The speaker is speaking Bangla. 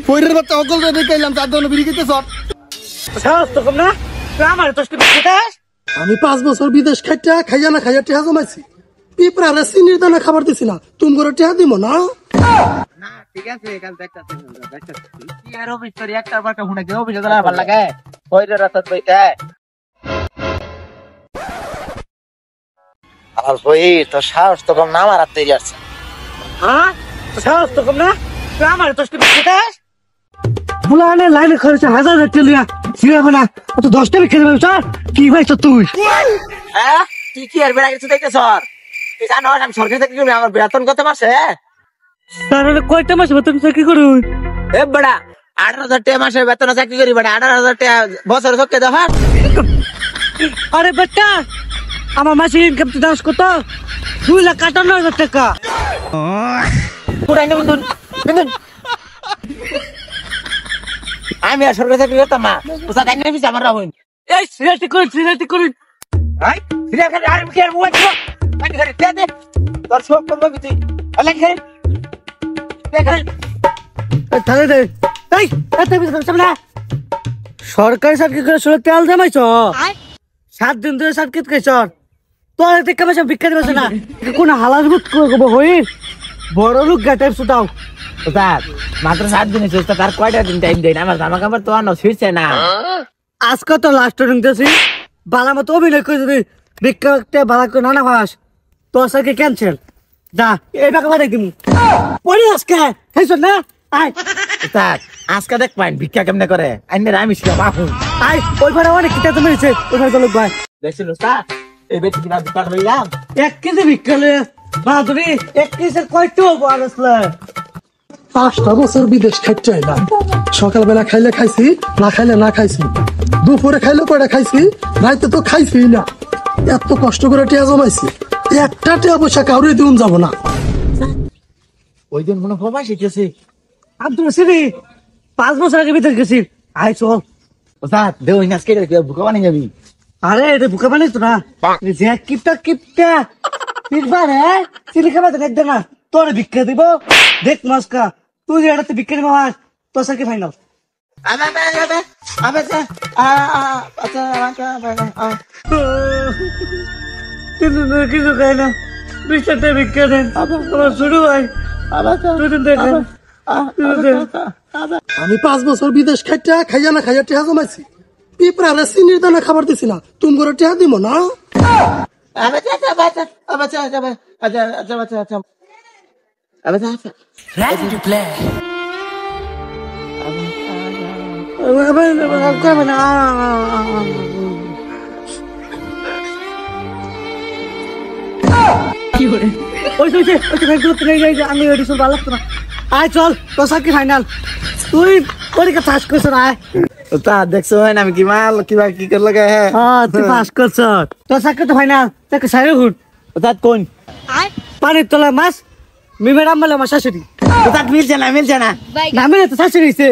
পয়রের বাচ্চা অকল দেখে এলাম তার জন্য বিড়ি খেতে সব সাহস তো কম না তুই আমার তো খেতাস আমি 5 বছর বিদেশ খাইটা খাইয়া না খাইয়া টেহা জমাইছি পিঁপড়ারে চিনির দানা খাবার দিছি না তুমি করে টেহা দিব না না ঠিক আছে কাল দেখতাছি কি আর অফিস তোর একটা বারটা হুনে কে অফিসে গেলে ভালো লাগে ওই যে রাত বইতে আর বই তো সাহস তো কম না আমার হাতে যাচ্ছে হ্যাঁ তো সাহস তো কম না তুই আমার তো খেতাস বুলানে লাইনে খরচ 1000 টাকা সিরাবে না তো 10 টাকা খেতে পারছ কি ভাইছ তুই হ্যাঁ তুই কি আর বেড়া কিছু দেখতে স্যার তুই জানো আমি সরকার থেকে আমার বেতন কত মাসে তাহলে কয়টা মাস বেতন চাকরি করুন এ বড়া 18,000 টাকা মাসে বেতন চাকরি করি বড়া 18,000 টাকা বছরে চক্কে দাও আরে বেটা আমার মাসিক ইনকাম তো দাস কত 2,58,000 টাকা পুরাই না বন্ধু আমি আর সরকার চাকরি করতাম না ওসা কাইনে বিছে আমার রাহুন এই সিরাটি করুন আই সিরা খালি আর কি আর মোবাইল দিব কাটি করে দে দে তোর সব করব তুই আল্লাহ খাই দেখ তাহলে দে এই এত বিশ করছ না সরকারি চাকরি করে শুনে তেল জমাইছ 7 দিন ধরে সার্কিট খাইছ তোর দেখে মাসে ভিক্ষা দিবছ না কোন হালাল বুত করব হই বড় লোক গাটাই সুতাও স্যার মাত্র 7 দিন হইছে তার কয়টা দিন টাইম দেন আমার জামা কাপড় তো আনো ছিড়ছে না আজকে তো লাস্ট টাইম দিছি বালা মতো অভিনয় করে দিবি ভিক্ষা বালা করে না ভাস তোর সাথে ক্যান্সেল যা এই টাকা বাড়াই দিমু পরে আজকে খাইছ না আয় স্যার আজকে দেখ পাইন ভিক্ষা কেমনে করে আইনের আমি শিখা বাপু আয় ওই ঘরে অনেক কিতা তুমি হয়েছে ওই ঘরে লোক ভাই দেখছিল স্যার এই বেটি কিনা ভিক্ষা লইলাম 1 কেজি ভিক্ষা লে বাদরি 1 কেজি কয়টো বড় আসলে 5টা বছর বিদেশ খাইতে না সকালবেলা খাইলে খাইছি না খাইলে না খাইছি দুপুরে খাইলে কয়টা খাইছি রাইতে তো খাইছি না এত কষ্ট করে টিয়া জমাইছি একটা টিয়া পয়সা কাউরে দিউন যাব না ওই দিন মনে প্রবাস হইতেছে আব্দুল সিরি 5 বছর আগে বিদেশ গেছি আয় চল স্যার দেও নাসকে বুকা বানিয়ে যাবি আরে এটা বুকা বানাইতো না যে কিপটা পিটবা রে চিলি খাবা দেখ দে না তোর ভিক্ষা দিব দেখ মাসকা তুই এটাতে ভিক্ষা দিব মাস তোর সাথে ফাইনাল আবে কিন্তু কিছু খাই না 20 টাকা ভিক্ষা দেন আমার শুরু হয় আমি 5 বছর বিদেশ খাইটা খাইয়া না খাইয়া টেহা জমাইছি পিঁপড়ারে চিনির দানা খাবার দিছি না তুমি করে টেহা দিব না আমি ভালো লাগতো না আয় চল তোর সাথে ফাইনাল তুই পরীক্ষা পাস করছ না তা দেখছো আমি কি মাল কিবা কি কর লাগে হ্যাঁ তুই পাস করছ তোর সাথে তো ফাইনাল তাকে সাইরে ঘুর তা কোন পানির তলা মাছ মিমের আম্মালে আমার শাশুড়ি তা মিলছে না না মিলে তো শাশুড়ি হইছে